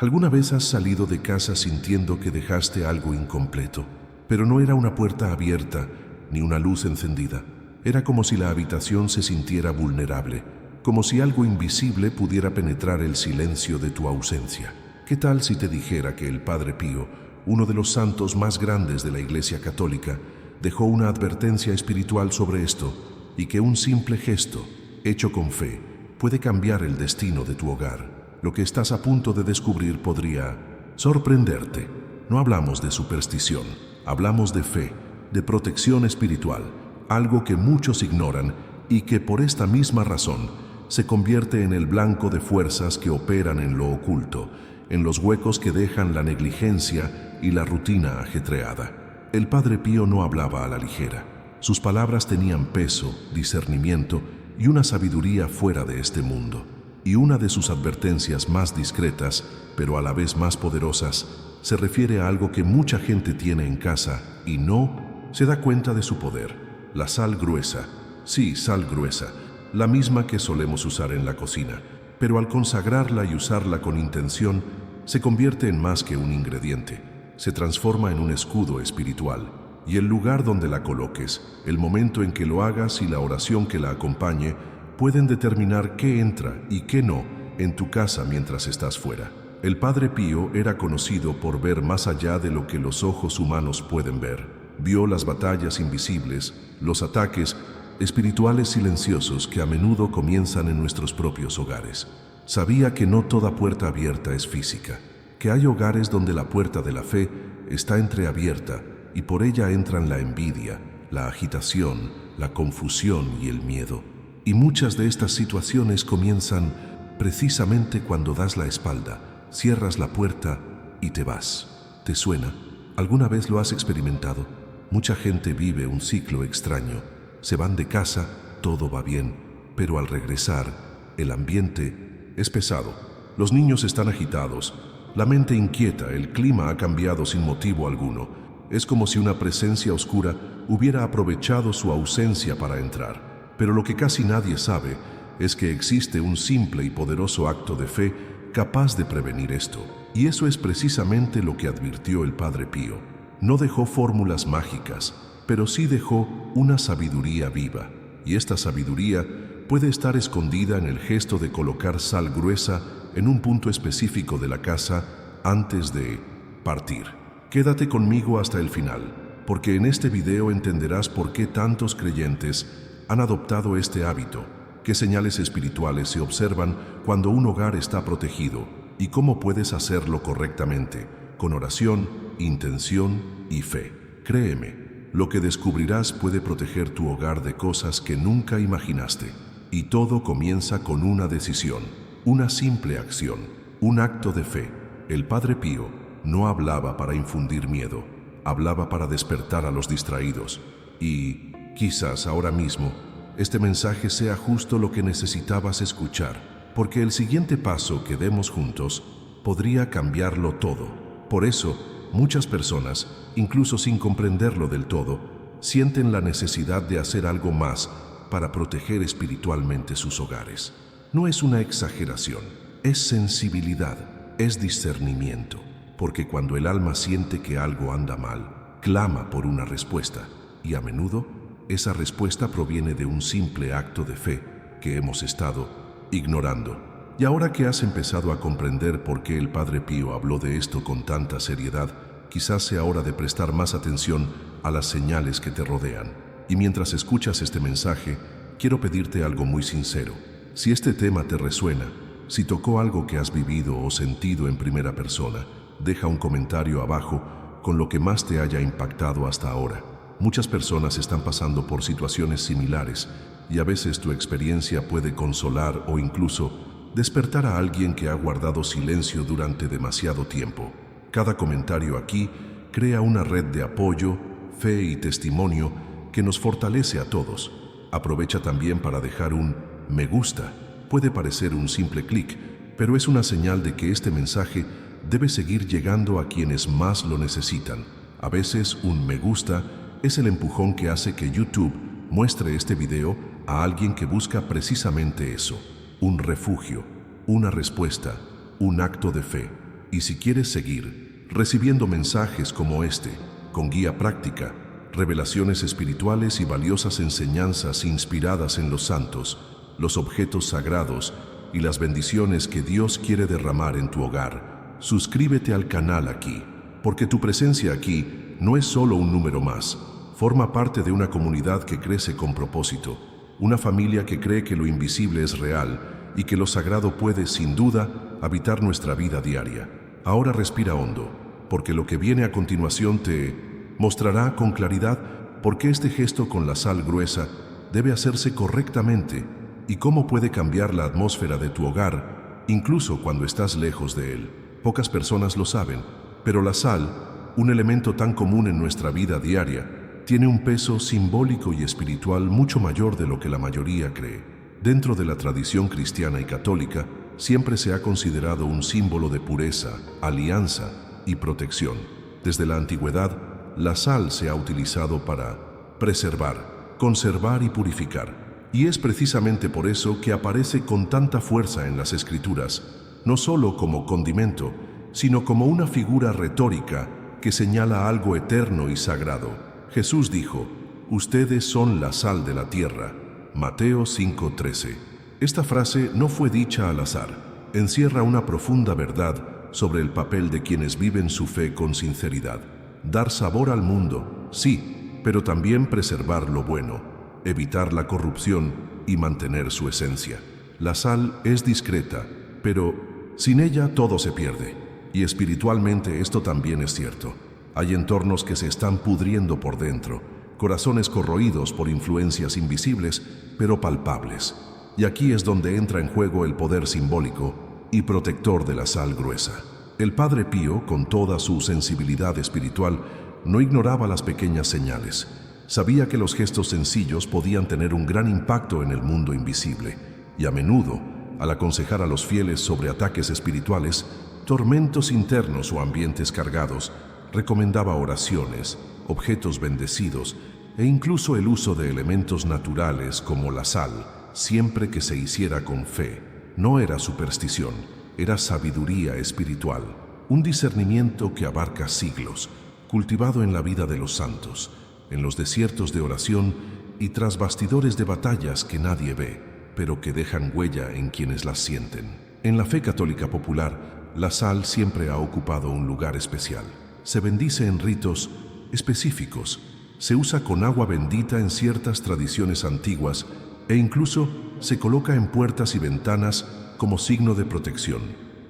¿Alguna vez has salido de casa sintiendo que dejaste algo incompleto? Pero no era una puerta abierta ni una luz encendida. Era como si la habitación se sintiera vulnerable, como si algo invisible pudiera penetrar el silencio de tu ausencia. ¿Qué tal si te dijera que el Padre Pío, uno de los santos más grandes de la Iglesia Católica, dejó una advertencia espiritual sobre esto y que un simple gesto, hecho con fe, puede cambiar el destino de tu hogar? Lo que estás a punto de descubrir podría sorprenderte. No hablamos de superstición, hablamos de fe, de protección espiritual, algo que muchos ignoran y que por esta misma razón se convierte en el blanco de fuerzas que operan en lo oculto, en los huecos que dejan la negligencia y la rutina ajetreada. El Padre Pío no hablaba a la ligera. Sus palabras tenían peso, discernimiento y una sabiduría fuera de este mundo. Y una de sus advertencias más discretas, pero a la vez más poderosas, se refiere a algo que mucha gente tiene en casa y no se da cuenta de su poder: la sal gruesa. Sí, sal gruesa, la misma que solemos usar en la cocina, pero al consagrarla y usarla con intención, se convierte en más que un ingrediente. Se transforma en un escudo espiritual, y el lugar donde la coloques, el momento en que lo hagas y la oración que la acompañe pueden determinar qué entra y qué no en tu casa mientras estás fuera. El Padre Pío era conocido por ver más allá de lo que los ojos humanos pueden ver. Vio las batallas invisibles, los ataques espirituales silenciosos que a menudo comienzan en nuestros propios hogares. Sabía que no toda puerta abierta es física, que hay hogares donde la puerta de la fe está entreabierta y por ella entran la envidia, la agitación, la confusión y el miedo. Y muchas de estas situaciones comienzan precisamente cuando das la espalda, cierras la puerta y te vas. ¿Te suena? ¿Alguna vez lo has experimentado? Mucha gente vive un ciclo extraño. Se van de casa, todo va bien, pero al regresar, el ambiente es pesado. Los niños están agitados, la mente inquieta, el clima ha cambiado sin motivo alguno. Es como si una presencia oscura hubiera aprovechado su ausencia para entrar. Pero lo que casi nadie sabe es que existe un simple y poderoso acto de fe capaz de prevenir esto. Y eso es precisamente lo que advirtió el Padre Pío. No dejó fórmulas mágicas, pero sí dejó una sabiduría viva. Y esta sabiduría puede estar escondida en el gesto de colocar sal gruesa en un punto específico de la casa antes de partir. Quédate conmigo hasta el final, porque en este video entenderás por qué tantos creyentes han adoptado este hábito, qué señales espirituales se observan cuando un hogar está protegido y cómo puedes hacerlo correctamente, con oración, intención y fe. Créeme, lo que descubrirás puede proteger tu hogar de cosas que nunca imaginaste. Y todo comienza con una decisión, una simple acción, un acto de fe. El Padre Pío no hablaba para infundir miedo, hablaba para despertar a los distraídos. Y quizás ahora mismo este mensaje sea justo lo que necesitabas escuchar, porque el siguiente paso que demos juntos podría cambiarlo todo. Por eso, muchas personas, incluso sin comprenderlo del todo, sienten la necesidad de hacer algo más para proteger espiritualmente sus hogares. No es una exageración, es sensibilidad, es discernimiento, porque cuando el alma siente que algo anda mal, clama por una respuesta, y a menudo esa respuesta proviene de un simple acto de fe que hemos estado ignorando. Y ahora que has empezado a comprender por qué el Padre Pío habló de esto con tanta seriedad, quizás sea hora de prestar más atención a las señales que te rodean. Y mientras escuchas este mensaje, quiero pedirte algo muy sincero. Si este tema te resuena, si tocó algo que has vivido o sentido en primera persona, deja un comentario abajo con lo que más te haya impactado hasta ahora. Muchas personas están pasando por situaciones similares y a veces tu experiencia puede consolar o incluso despertar a alguien que ha guardado silencio durante demasiado tiempo. Cada comentario aquí crea una red de apoyo, fe y testimonio que nos fortalece a todos. Aprovecha también para dejar un me gusta. Puede parecer un simple clic, pero es una señal de que este mensaje debe seguir llegando a quienes más lo necesitan. A veces un me gusta es el empujón que hace que YouTube muestre este video a alguien que busca precisamente eso, un refugio, una respuesta, un acto de fe. Y si quieres seguir recibiendo mensajes como este, con guía práctica, revelaciones espirituales y valiosas enseñanzas inspiradas en los santos, los objetos sagrados y las bendiciones que Dios quiere derramar en tu hogar, suscríbete al canal aquí, porque tu presencia aquí no es solo un número más, forma parte de una comunidad que crece con propósito, una familia que cree que lo invisible es real y que lo sagrado puede, sin duda, habitar nuestra vida diaria. Ahora respira hondo, porque lo que viene a continuación te mostrará con claridad por qué este gesto con la sal gruesa debe hacerse correctamente y cómo puede cambiar la atmósfera de tu hogar, incluso cuando estás lejos de él. Pocas personas lo saben, pero la sal, un elemento tan común en nuestra vida diaria, tiene un peso simbólico y espiritual mucho mayor de lo que la mayoría cree. Dentro de la tradición cristiana y católica, siempre se ha considerado un símbolo de pureza, alianza y protección. Desde la antigüedad, la sal se ha utilizado para preservar, conservar y purificar. Y es precisamente por eso que aparece con tanta fuerza en las Escrituras, no solo como condimento, sino como una figura retórica que señala algo eterno y sagrado. Jesús dijo: «Ustedes son la sal de la tierra». Mateo 5:13. Esta frase no fue dicha al azar. Encierra una profunda verdad sobre el papel de quienes viven su fe con sinceridad. Dar sabor al mundo, sí, pero también preservar lo bueno, evitar la corrupción y mantener su esencia. La sal es discreta, pero sin ella todo se pierde. Y espiritualmente esto también es cierto. Hay entornos que se están pudriendo por dentro, corazones corroídos por influencias invisibles, pero palpables. Y aquí es donde entra en juego el poder simbólico y protector de la sal gruesa. El Padre Pío, con toda su sensibilidad espiritual, no ignoraba las pequeñas señales. Sabía que los gestos sencillos podían tener un gran impacto en el mundo invisible, y a menudo, al aconsejar a los fieles sobre ataques espirituales, tormentos internos o ambientes cargados, recomendaba oraciones, objetos bendecidos e incluso el uso de elementos naturales como la sal, siempre que se hiciera con fe. No era superstición, era sabiduría espiritual, un discernimiento que abarca siglos, cultivado en la vida de los santos, en los desiertos de oración y tras bastidores de batallas que nadie ve, pero que dejan huella en quienes las sienten. En la fe católica popular, la sal siempre ha ocupado un lugar especial. Se bendice en ritos específicos, se usa con agua bendita en ciertas tradiciones antiguas e incluso se coloca en puertas y ventanas como signo de protección.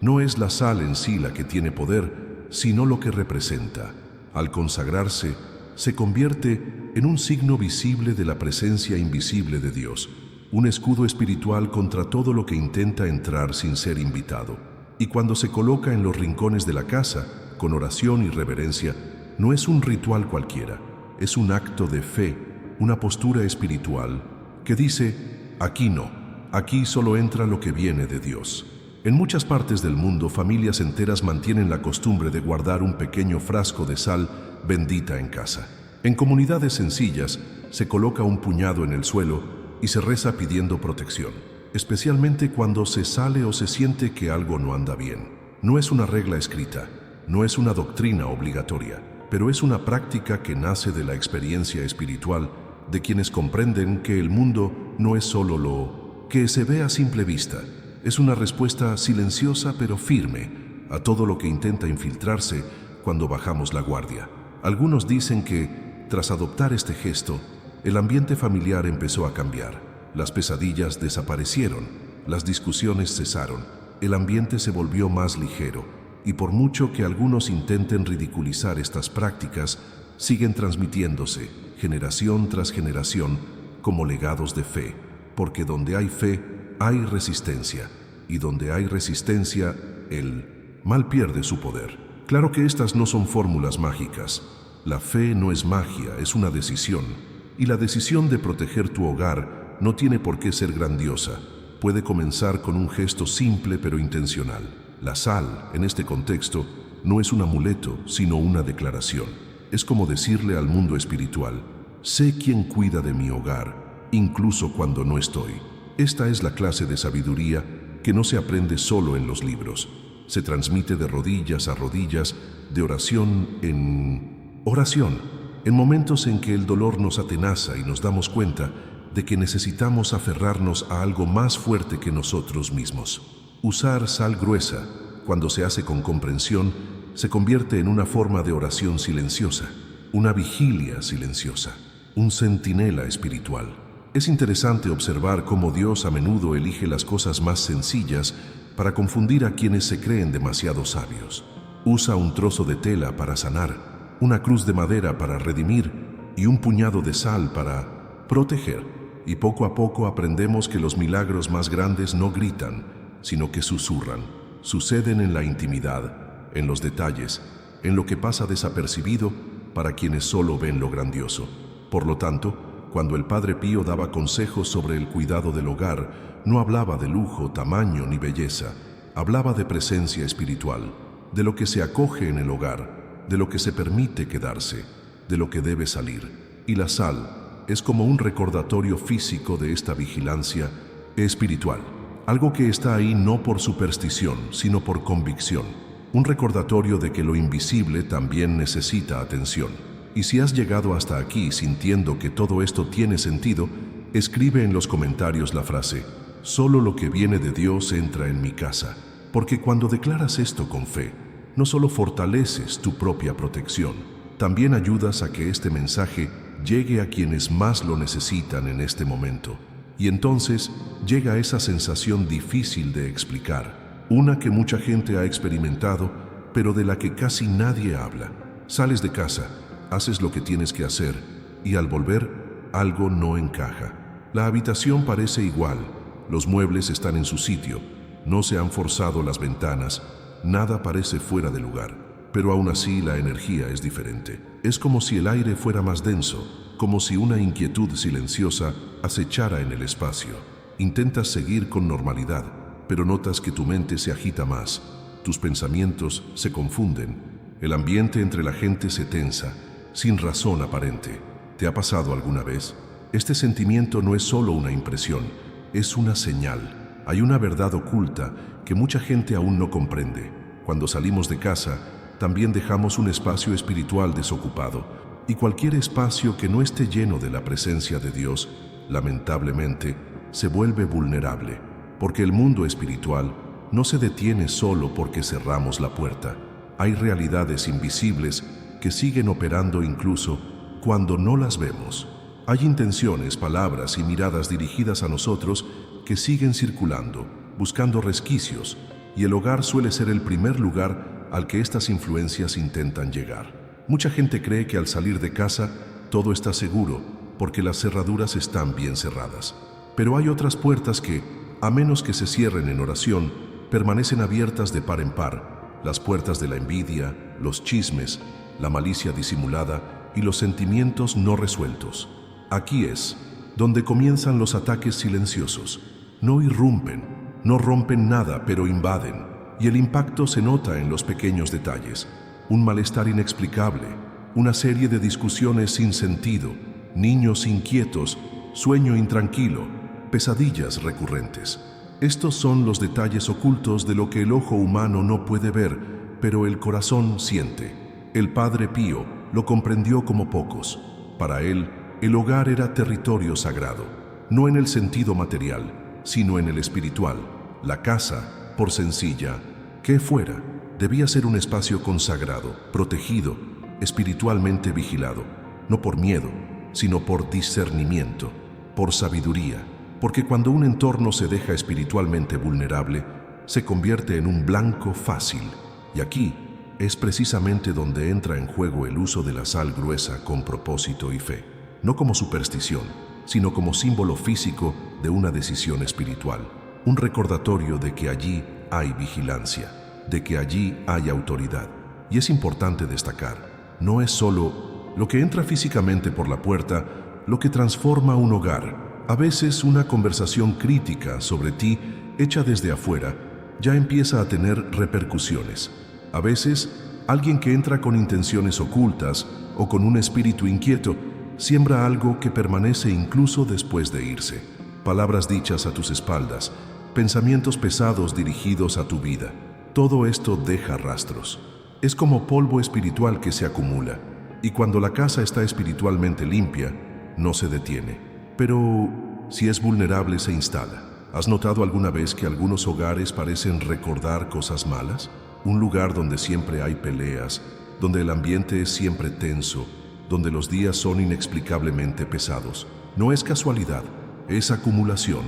No es la sal en sí la que tiene poder, sino lo que representa. Al consagrarse, se convierte en un signo visible de la presencia invisible de Dios, un escudo espiritual contra todo lo que intenta entrar sin ser invitado. Y cuando se coloca en los rincones de la casa, con oración y reverencia, no es un ritual cualquiera, es un acto de fe, una postura espiritual que dice: aquí no, aquí solo entra lo que viene de Dios. En muchas partes del mundo, familias enteras mantienen la costumbre de guardar un pequeño frasco de sal bendita en casa. En comunidades sencillas, se coloca un puñado en el suelo y se reza pidiendo protección, especialmente cuando se sale o se siente que algo no anda bien. No es una regla escrita, no es una doctrina obligatoria, pero es una práctica que nace de la experiencia espiritual de quienes comprenden que el mundo no es solo lo que se ve a simple vista. Es una respuesta silenciosa pero firme a todo lo que intenta infiltrarse cuando bajamos la guardia. Algunos dicen que, tras adoptar este gesto, el ambiente familiar empezó a cambiar. Las pesadillas desaparecieron, las discusiones cesaron, el ambiente se volvió más ligero. Y por mucho que algunos intenten ridiculizar estas prácticas, siguen transmitiéndose, generación tras generación, como legados de fe, porque donde hay fe, hay resistencia, y donde hay resistencia, el mal pierde su poder. Claro que estas no son fórmulas mágicas. La fe no es magia, es una decisión, y la decisión de proteger tu hogar no tiene por qué ser grandiosa. Puede comenzar con un gesto simple pero intencional. La sal, en este contexto, no es un amuleto, sino una declaración. Es como decirle al mundo espiritual: sé quién cuida de mi hogar, incluso cuando no estoy. Esta es la clase de sabiduría que no se aprende solo en los libros. Se transmite de rodillas a rodillas, de oración en oración, en momentos en que el dolor nos atenaza y nos damos cuenta de que necesitamos aferrarnos a algo más fuerte que nosotros mismos. Usar sal gruesa, cuando se hace con comprensión, se convierte en una forma de oración silenciosa, una vigilia silenciosa, un centinela espiritual. Es interesante observar cómo Dios a menudo elige las cosas más sencillas para confundir a quienes se creen demasiado sabios. Usa un trozo de tela para sanar, una cruz de madera para redimir y un puñado de sal para proteger. Y poco a poco aprendemos que los milagros más grandes no gritan, sino que susurran. Suceden en la intimidad, en los detalles, en lo que pasa desapercibido para quienes solo ven lo grandioso. Por lo tanto, cuando el Padre Pío daba consejos sobre el cuidado del hogar, no hablaba de lujo, tamaño ni belleza, hablaba de presencia espiritual, de lo que se acoge en el hogar, de lo que se permite quedarse, de lo que debe salir. Y la sal es como un recordatorio físico de esta vigilancia espiritual, algo que está ahí no por superstición, sino por convicción, un recordatorio de que lo invisible también necesita atención. Y si has llegado hasta aquí sintiendo que todo esto tiene sentido, escribe en los comentarios la frase: solo lo que viene de Dios entra en mi casa, porque cuando declaras esto con fe, no solo fortaleces tu propia protección, también ayudas a que este mensaje llegue a quienes más lo necesitan en este momento. Y entonces llega esa sensación difícil de explicar, una que mucha gente ha experimentado, pero de la que casi nadie habla. Sales de casa, haces lo que tienes que hacer, y al volver, algo no encaja. La habitación parece igual, los muebles están en su sitio, no se han forzado las ventanas, nada parece fuera de lugar. Pero aún así la energía es diferente. Es como si el aire fuera más denso, como si una inquietud silenciosa acechara en el espacio. Intentas seguir con normalidad, pero notas que tu mente se agita más, tus pensamientos se confunden, el ambiente entre la gente se tensa, sin razón aparente. ¿Te ha pasado alguna vez? Este sentimiento no es solo una impresión, es una señal. Hay una verdad oculta que mucha gente aún no comprende. Cuando salimos de casa, también dejamos un espacio espiritual desocupado, y cualquier espacio que no esté lleno de la presencia de Dios, lamentablemente, se vuelve vulnerable, porque el mundo espiritual no se detiene solo porque cerramos la puerta. Hay realidades invisibles que siguen operando incluso cuando no las vemos. Hay intenciones, palabras y miradas dirigidas a nosotros que siguen circulando, buscando resquicios, y el hogar suele ser el primer lugar al que estas influencias intentan llegar. Mucha gente cree que al salir de casa todo está seguro porque las cerraduras están bien cerradas. Pero hay otras puertas que, a menos que se cierren en oración, permanecen abiertas de par en par. Las puertas de la envidia, los chismes, la malicia disimulada y los sentimientos no resueltos. Aquí es donde comienzan los ataques silenciosos. No irrumpen, no rompen nada, pero invaden. Y el impacto se nota en los pequeños detalles. Un malestar inexplicable, una serie de discusiones sin sentido, niños inquietos, sueño intranquilo, pesadillas recurrentes. Estos son los detalles ocultos de lo que el ojo humano no puede ver, pero el corazón siente. El Padre Pío lo comprendió como pocos. Para él, el hogar era territorio sagrado, no en el sentido material, sino en el espiritual. La casa, por sencilla que fuera, debía ser un espacio consagrado, protegido, espiritualmente vigilado, no por miedo, sino por discernimiento, por sabiduría, porque cuando un entorno se deja espiritualmente vulnerable, se convierte en un blanco fácil. Y aquí es precisamente donde entra en juego el uso de la sal gruesa con propósito y fe, no como superstición, sino como símbolo físico de una decisión espiritual. Un recordatorio de que allí hay vigilancia, de que allí hay autoridad. Y es importante destacar, no es solo lo que entra físicamente por la puerta lo que transforma un hogar. A veces una conversación crítica sobre ti, hecha desde afuera, ya empieza a tener repercusiones. A veces, alguien que entra con intenciones ocultas o con un espíritu inquieto, siembra algo que permanece incluso después de irse. Palabras dichas a tus espaldas, pensamientos pesados dirigidos a tu vida. Todo esto deja rastros. Es como polvo espiritual que se acumula, y cuando la casa está espiritualmente limpia, no se detiene. Pero si es vulnerable, se instala. ¿Has notado alguna vez que algunos hogares parecen recordar cosas malas? Un lugar donde siempre hay peleas, donde el ambiente es siempre tenso, donde los días son inexplicablemente pesados. No es casualidad, es acumulación,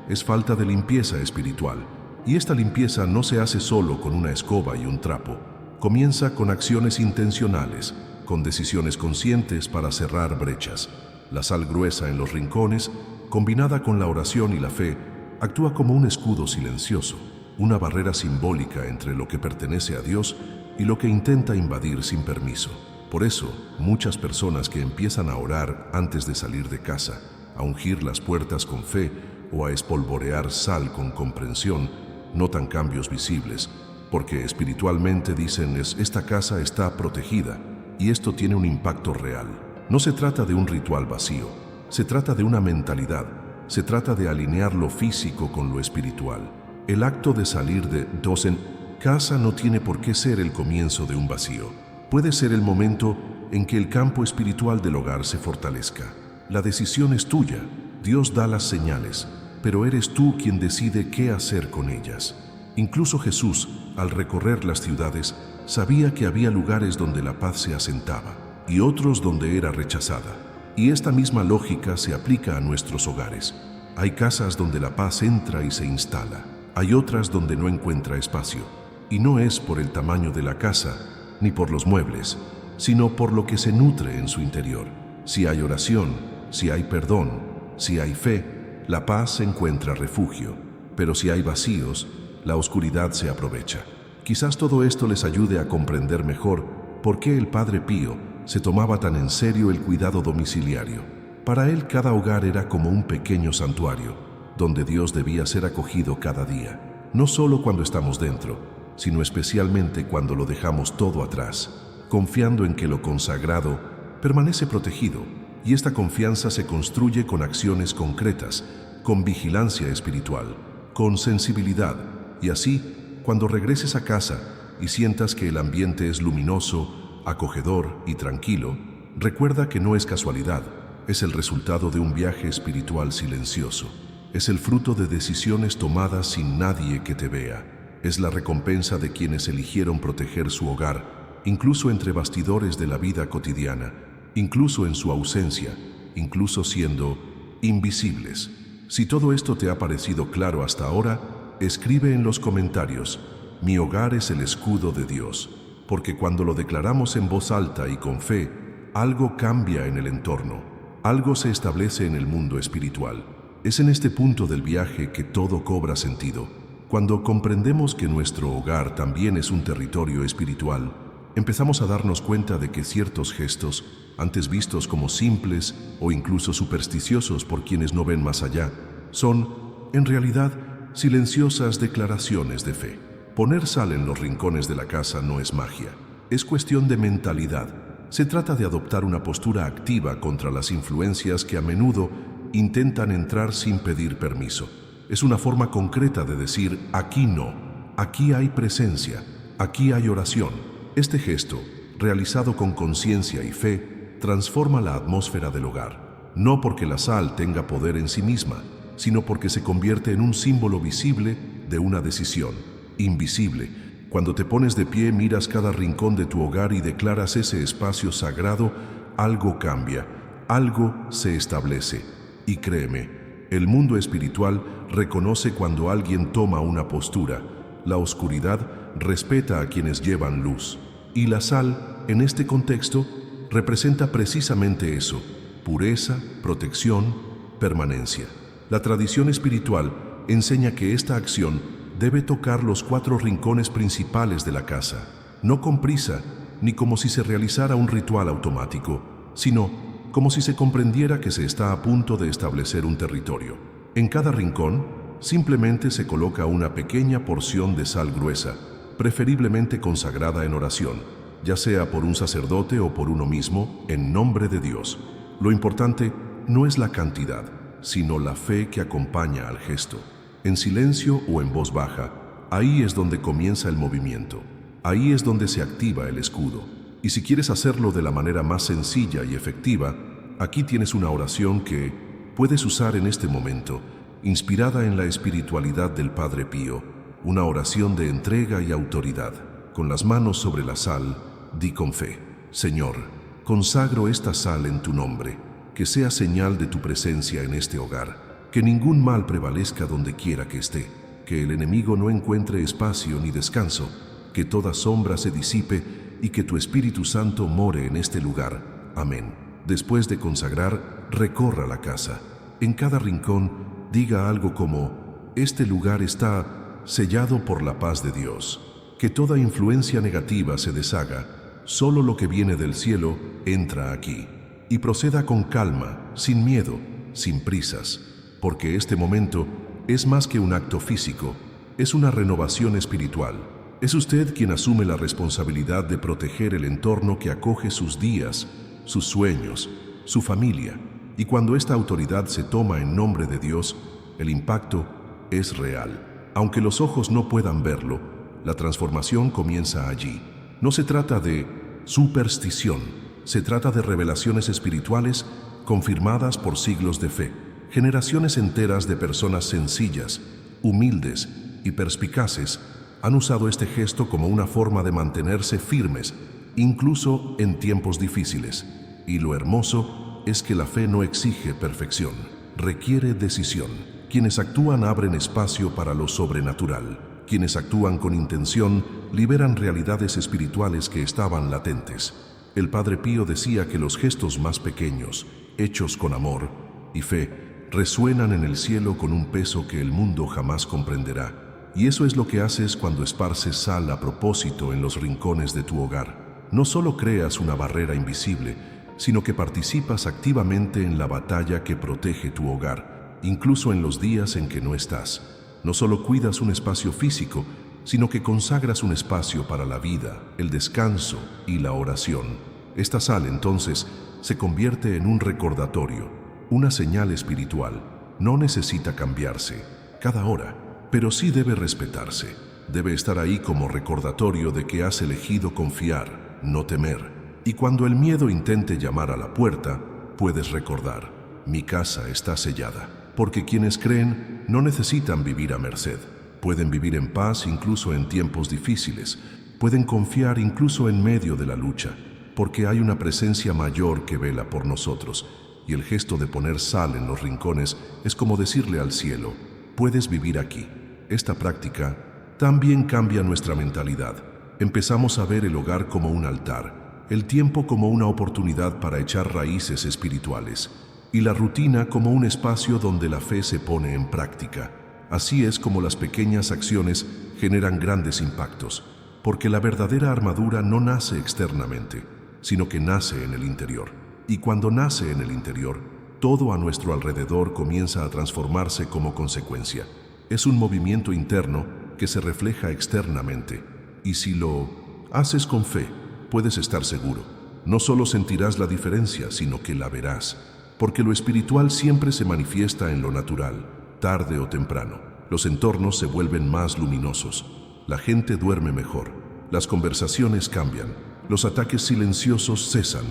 es falta de limpieza espiritual. Y esta limpieza no se hace solo con una escoba y un trapo. Comienza con acciones intencionales, con decisiones conscientes para cerrar brechas. La sal gruesa en los rincones, combinada con la oración y la fe, actúa como un escudo silencioso, una barrera simbólica entre lo que pertenece a Dios y lo que intenta invadir sin permiso. Por eso, muchas personas que empiezan a orar antes de salir de casa, a ungir las puertas con fe o a espolvorear sal con comprensión, notan cambios visibles, porque espiritualmente dicen esta casa está protegida y esto tiene un impacto real. No se trata de un ritual vacío, se trata de una mentalidad, se trata de alinear lo físico con lo espiritual. El acto de salir de en casa no tiene por qué ser el comienzo de un vacío. Puede ser el momento en que el campo espiritual del hogar se fortalezca. La decisión es tuya, Dios da las señales, pero eres tú quien decide qué hacer con ellas. Incluso Jesús, al recorrer las ciudades, sabía que había lugares donde la paz se asentaba y otros donde era rechazada. Y esta misma lógica se aplica a nuestros hogares. Hay casas donde la paz entra y se instala, hay otras donde no encuentra espacio. Y no es por el tamaño de la casa, ni por los muebles, sino por lo que se nutre en su interior. Si hay oración, si hay perdón, si hay fe, la paz encuentra refugio. Pero si hay vacíos, la oscuridad se aprovecha. Quizás todo esto les ayude a comprender mejor por qué el Padre Pío se tomaba tan en serio el cuidado domiciliario. Para él, cada hogar era como un pequeño santuario, donde Dios debía ser acogido cada día, no solo cuando estamos dentro, sino especialmente cuando lo dejamos todo atrás, confiando en que lo consagrado permanece protegido, y esta confianza se construye con acciones concretas, con vigilancia espiritual, con sensibilidad, y así, cuando regreses a casa y sientas que el ambiente es luminoso, acogedor y tranquilo, recuerda que no es casualidad, es el resultado de un viaje espiritual silencioso, es el fruto de decisiones tomadas sin nadie que te vea. Es la recompensa de quienes eligieron proteger su hogar, incluso entre bastidores de la vida cotidiana, incluso en su ausencia, incluso siendo invisibles. Si todo esto te ha parecido claro hasta ahora, escribe en los comentarios: mi hogar es el escudo de Dios, porque cuando lo declaramos en voz alta y con fe, algo cambia en el entorno, algo se establece en el mundo espiritual. Es en este punto del viaje que todo cobra sentido. Cuando comprendemos que nuestro hogar también es un territorio espiritual, empezamos a darnos cuenta de que ciertos gestos, antes vistos como simples o incluso supersticiosos por quienes no ven más allá, son, en realidad, silenciosas declaraciones de fe. Poner sal en los rincones de la casa no es magia, es cuestión de mentalidad. Se trata de adoptar una postura activa contra las influencias que a menudo intentan entrar sin pedir permiso. Es una forma concreta de decir: aquí no, aquí hay presencia, aquí hay oración. Este gesto, realizado con conciencia y fe, transforma la atmósfera del hogar, no porque la sal tenga poder en sí misma, sino porque se convierte en un símbolo visible de una decisión, invisible. Cuando te pones de pie, miras cada rincón de tu hogar y declaras ese espacio sagrado, algo cambia, algo se establece. Y créeme, el mundo espiritual reconoce cuando alguien toma una postura. La oscuridad respeta a quienes llevan luz. Y la sal, en este contexto, representa precisamente eso: pureza, protección, permanencia. La tradición espiritual enseña que esta acción debe tocar los 4 rincones principales de la casa, no con prisa, ni como si se realizara un ritual automático, sino como si se comprendiera que se está a punto de establecer un territorio. En cada rincón, simplemente se coloca una pequeña porción de sal gruesa, preferiblemente consagrada en oración, ya sea por un sacerdote o por uno mismo, en nombre de Dios. Lo importante no es la cantidad, sino la fe que acompaña al gesto. En silencio o en voz baja, Ahí es donde comienza el movimiento. Ahí es donde se activa el escudo. Y si quieres hacerlo de la manera más sencilla y efectiva, aquí tienes una oración que puedes usar en este momento, inspirada en la espiritualidad del Padre Pío, una oración de entrega y autoridad. Con las manos sobre la sal, di con fe: Señor, consagro esta sal en tu nombre, que sea señal de tu presencia en este hogar, que ningún mal prevalezca donde quiera que esté, que el enemigo no encuentre espacio ni descanso, que toda sombra se disipe y que tu Espíritu Santo more en este lugar. Amén. Después de consagrar, recorra la casa. En cada rincón, diga algo como: este lugar está sellado por la paz de Dios. Que toda influencia negativa se deshaga. Solo lo que viene del cielo entra aquí. Y proceda con calma, sin miedo, sin prisas, porque este momento es más que un acto físico, es una renovación espiritual. Es usted quien asume la responsabilidad de proteger el entorno que acoge sus días, sus sueños, su familia. Y cuando esta autoridad se toma en nombre de Dios, el impacto es real. Aunque los ojos no puedan verlo, la transformación comienza allí. No se trata de superstición, se trata de revelaciones espirituales confirmadas por siglos de fe. Generaciones enteras de personas sencillas, humildes y perspicaces han usado este gesto como una forma de mantenerse firmes, incluso en tiempos difíciles. Y lo hermoso es que la fe no exige perfección, requiere decisión. Quienes actúan abren espacio para lo sobrenatural. Quienes actúan con intención liberan realidades espirituales que estaban latentes. El Padre Pío decía que los gestos más pequeños, hechos con amor y fe, resuenan en el cielo con un peso que el mundo jamás comprenderá. Y eso es lo que haces cuando esparces sal a propósito en los rincones de tu hogar. No solo creas una barrera invisible, sino que participas activamente en la batalla que protege tu hogar, incluso en los días en que no estás. No solo cuidas un espacio físico, sino que consagras un espacio para la vida, el descanso y la oración. Esta sal, entonces, se convierte en un recordatorio, una señal espiritual. No necesita cambiarse cada hora, pero sí debe respetarse. Debe estar ahí como recordatorio de que has elegido confiar, no temer. Y cuando el miedo intente llamar a la puerta, puedes recordar: mi casa está sellada. Porque quienes creen no necesitan vivir a merced. Pueden vivir en paz incluso en tiempos difíciles. Pueden confiar incluso en medio de la lucha, porque hay una presencia mayor que vela por nosotros. Y el gesto de poner sal en los rincones es como decirle al cielo: puedes vivir aquí. Esta práctica también cambia nuestra mentalidad. Empezamos a ver el hogar como un altar, el tiempo como una oportunidad para echar raíces espirituales, y la rutina como un espacio donde la fe se pone en práctica. Así es como las pequeñas acciones generan grandes impactos, porque la verdadera armadura no nace externamente, sino que nace en el interior. Y cuando nace en el interior, todo a nuestro alrededor comienza a transformarse como consecuencia. Es un movimiento interno que se refleja externamente. Y si lo haces con fe, puedes estar seguro. No solo sentirás la diferencia, sino que la verás. Porque lo espiritual siempre se manifiesta en lo natural, tarde o temprano. Los entornos se vuelven más luminosos. La gente duerme mejor. Las conversaciones cambian. Los ataques silenciosos cesan.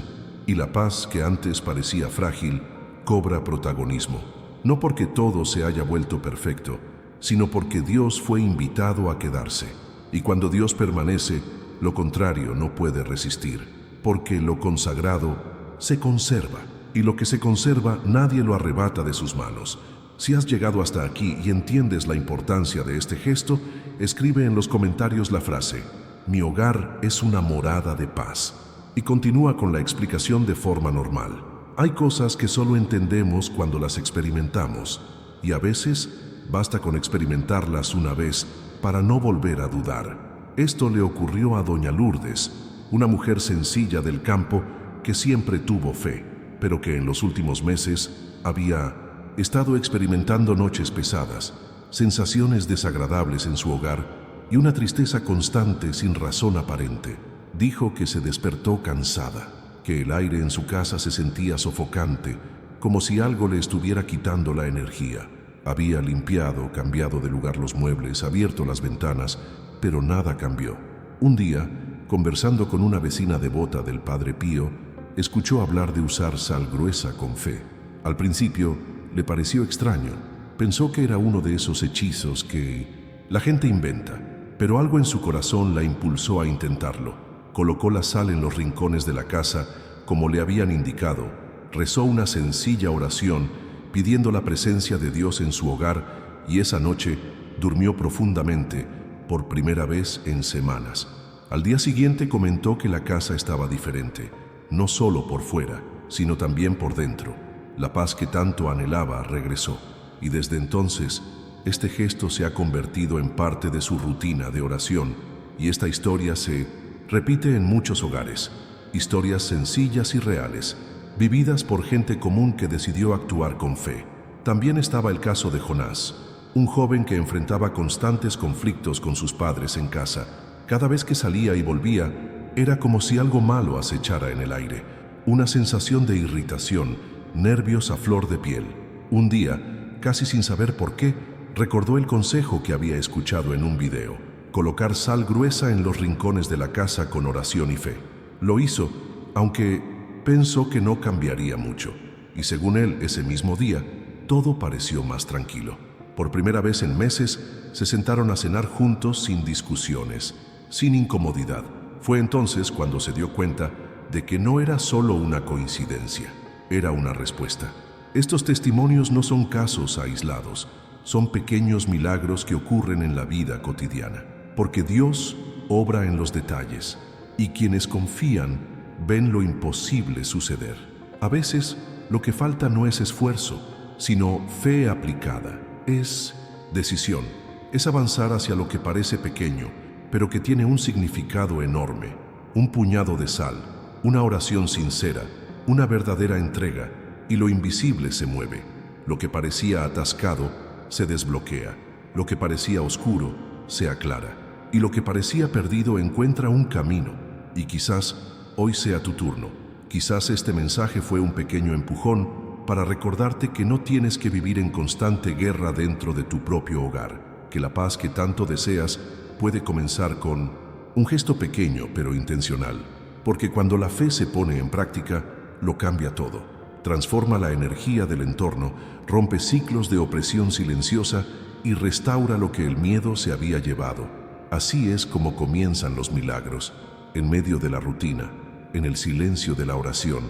Y la paz que antes parecía frágil cobra protagonismo. No porque todo se haya vuelto perfecto, sino porque Dios fue invitado a quedarse. Y cuando Dios permanece, lo contrario no puede resistir. Porque lo consagrado se conserva. Y lo que se conserva nadie lo arrebata de sus manos. Si has llegado hasta aquí y entiendes la importancia de este gesto, escribe en los comentarios la frase: mi hogar es una morada de paz. Y continúa con la explicación de forma normal. Hay cosas que solo entendemos cuando las experimentamos, y a veces basta con experimentarlas una vez para no volver a dudar. Esto le ocurrió a doña Lourdes, una mujer sencilla del campo que siempre tuvo fe, pero que en los últimos meses había estado experimentando noches pesadas, sensaciones desagradables en su hogar y una tristeza constante sin razón aparente. Dijo que se despertó cansada, que el aire en su casa se sentía sofocante, como si algo le estuviera quitando la energía. Había limpiado, cambiado de lugar los muebles, abierto las ventanas, pero nada cambió. Un día, conversando con una vecina devota del Padre Pío, escuchó hablar de usar sal gruesa con fe. Al principio le pareció extraño. Pensó que era uno de esos hechizos que la gente inventa, pero algo en su corazón la impulsó a intentarlo. Colocó la sal en los rincones de la casa, como le habían indicado. Rezó una sencilla oración, pidiendo la presencia de Dios en su hogar, y esa noche durmió profundamente, por primera vez en semanas. Al día siguiente comentó que la casa estaba diferente, no solo por fuera, sino también por dentro. La paz que tanto anhelaba regresó, y desde entonces, este gesto se ha convertido en parte de su rutina de oración, y esta historia se repite en muchos hogares. Historias sencillas y reales, vividas por gente común que decidió actuar con fe. También estaba el caso de Jonás, un joven que enfrentaba constantes conflictos con sus padres en casa. Cada vez que salía y volvía, era como si algo malo acechara en el aire. Una sensación de irritación, nervios a flor de piel. Un día, casi sin saber por qué, recordó el consejo que había escuchado en un video: colocar sal gruesa en los rincones de la casa con oración y fe. Lo hizo, aunque pensó que no cambiaría mucho, y según él, ese mismo día, todo pareció más tranquilo. Por primera vez en meses, se sentaron a cenar juntos sin discusiones, sin incomodidad. Fue entonces cuando se dio cuenta de que no era solo una coincidencia, era una respuesta. Estos testimonios no son casos aislados, son pequeños milagros que ocurren en la vida cotidiana, porque Dios obra en los detalles, y quienes confían ven lo imposible suceder. A veces, lo que falta no es esfuerzo, sino fe aplicada. Es decisión, es avanzar hacia lo que parece pequeño, pero que tiene un significado enorme. Un puñado de sal, una oración sincera, una verdadera entrega, y lo invisible se mueve. Lo que parecía atascado se desbloquea, lo que parecía oscuro se aclara, y lo que parecía perdido encuentra un camino. Y quizás hoy sea tu turno. Quizás este mensaje fue un pequeño empujón para recordarte que no tienes que vivir en constante guerra dentro de tu propio hogar, que la paz que tanto deseas puede comenzar con un gesto pequeño pero intencional, porque cuando la fe se pone en práctica, lo cambia todo. Transforma la energía del entorno, rompe ciclos de opresión silenciosa y restaura lo que el miedo se había llevado. Así es como comienzan los milagros, en medio de la rutina, en el silencio de la oración,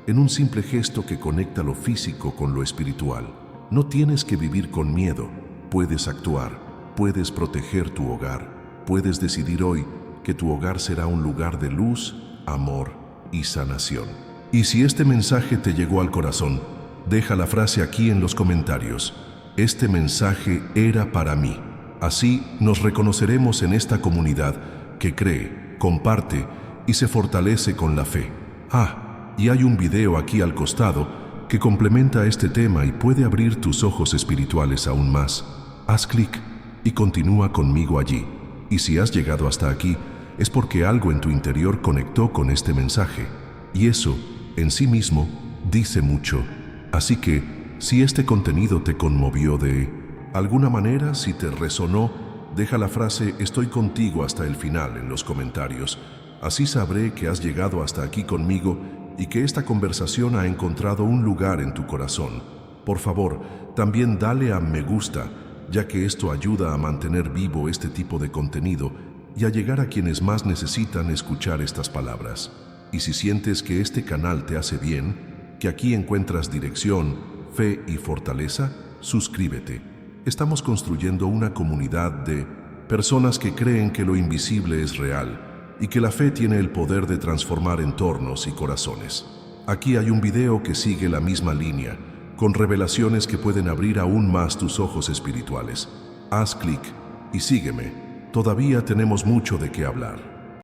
en un simple gesto que conecta lo físico con lo espiritual. No tienes que vivir con miedo, puedes actuar, puedes proteger tu hogar, puedes decidir hoy que tu hogar será un lugar de luz, amor y sanación. Y si este mensaje te llegó al corazón, deja la frase aquí en los comentarios: este mensaje era para mí. Así nos reconoceremos en esta comunidad que cree, comparte y se fortalece con la fe. Y hay un video aquí al costado que complementa este tema y puede abrir tus ojos espirituales aún más. Haz clic y continúa conmigo allí. Y si has llegado hasta aquí, es porque algo en tu interior conectó con este mensaje. Y eso, en sí mismo, dice mucho. Así que, si este contenido te conmovió de alguna manera, si te resonó, deja la frase "estoy contigo" hasta el final en los comentarios. Así sabré que has llegado hasta aquí conmigo y que esta conversación ha encontrado un lugar en tu corazón. Por favor, también dale a me gusta, ya que esto ayuda a mantener vivo este tipo de contenido y a llegar a quienes más necesitan escuchar estas palabras. Y si sientes que este canal te hace bien, que aquí encuentras dirección, fe y fortaleza, suscríbete. Estamos construyendo una comunidad de personas que creen que lo invisible es real y que la fe tiene el poder de transformar entornos y corazones. Aquí hay un video que sigue la misma línea, con revelaciones que pueden abrir aún más tus ojos espirituales. Haz clic y sígueme. Todavía tenemos mucho de qué hablar.